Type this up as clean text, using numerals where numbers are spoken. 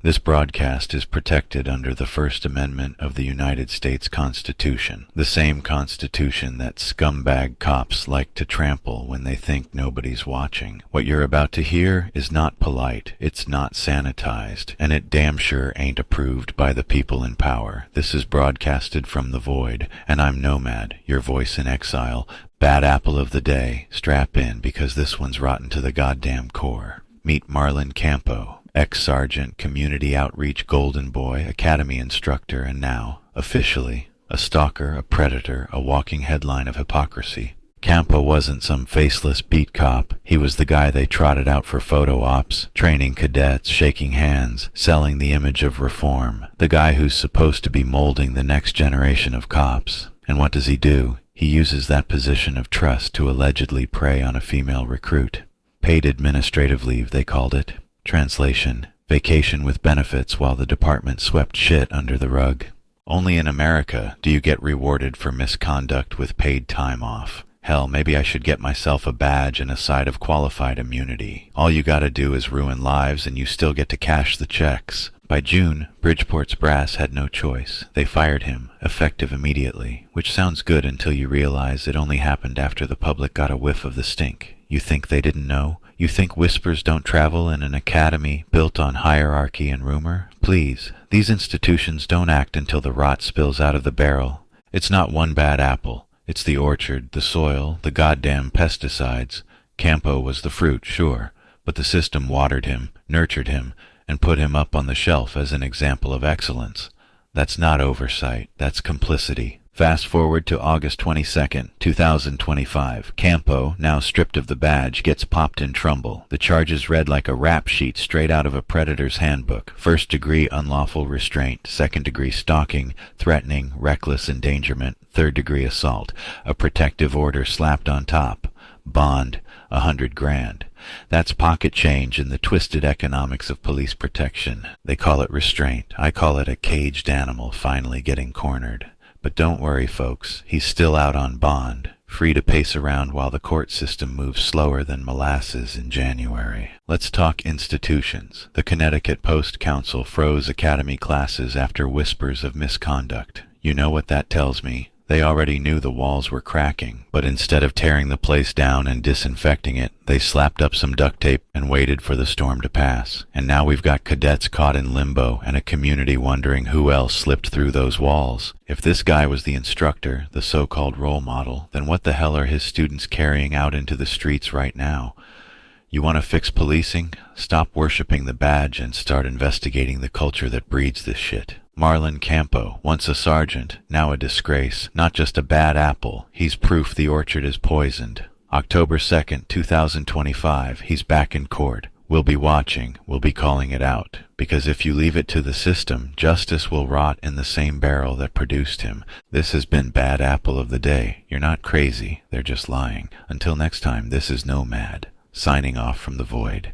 This broadcast is protected under the First Amendment of the United States Constitution, the same Constitution that scumbag cops like to trample when they think nobody's watching. What you're about to hear is not polite, it's not sanitized, and it damn sure ain't approved by the people in power. This is broadcasted from the void, and I'm Nomad, your voice in exile. Bad apple of the day. Strap in, because this one's rotten to the goddamn core. Meet Marlon Campo, ex-sergeant, community outreach golden boy, academy instructor, and now, officially, a stalker, a predator, a walking headline of hypocrisy. Campo wasn't some faceless beat cop. He was the guy they trotted out for photo ops, training cadets, shaking hands, selling the image of reform. The guy who's supposed to be molding the next generation of cops. And what does he do? He uses that position of trust to allegedly prey on a female recruit. Paid administrative leave, they called it. Translation: vacation with benefits while the department swept shit under the rug. Only in America do you get rewarded for misconduct with paid time off. Hell, maybe I should get myself a badge and a side of qualified immunity. All you gotta do is ruin lives and you still get to cash the checks. By June, Bridgeport's brass had no choice. They fired him, effective immediately, which sounds good until you realize it only happened after the public got a whiff of the stink. You think they didn't know? You think whispers don't travel in an academy built on hierarchy and rumor? Please, these institutions don't act until the rot spills out of the barrel. It's not one bad apple. It's the orchard, the soil, the goddamn pesticides. Campo was the fruit, sure, but the system watered him, nurtured him, and put him up on the shelf as an example of excellence. That's not oversight, that's complicity. Fast forward to August 22nd, 2025. Campo, now stripped of the badge, gets popped in Trumbull. The charges read like a rap sheet straight out of a predator's handbook. First degree unlawful restraint, second degree stalking, threatening, reckless endangerment, third degree assault. A protective order slapped on top. Bond, $100,000. That's pocket change in the twisted economics of police protection. They call it restraint. I call it a caged animal finally getting cornered. But don't worry, folks, he's still out on bond, free to pace around while the court system moves slower than molasses in January. Let's talk institutions. The Connecticut Post Council froze academy classes after whispers of misconduct. You know what that tells me? They already knew the walls were cracking, but instead of tearing the place down and disinfecting it, they slapped up some duct tape and waited for the storm to pass. And now we've got cadets caught in limbo and a community wondering who else slipped through those walls. If this guy was the instructor, the so-called role model, then what the hell are his students carrying out into the streets right now? You want to fix policing? Stop worshiping the badge and start investigating the culture that breeds this shit. Marlon Campo, once a sergeant, now a disgrace, not just a bad apple, he's proof the orchard is poisoned. October 2nd, 2025, he's back in court. We'll be watching, we'll be calling it out, because if you leave it to the system, justice will rot in the same barrel that produced him. This has been Bad Apple of the Day. You're not crazy, they're just lying. Until next time, this is Nomad, signing off from the void.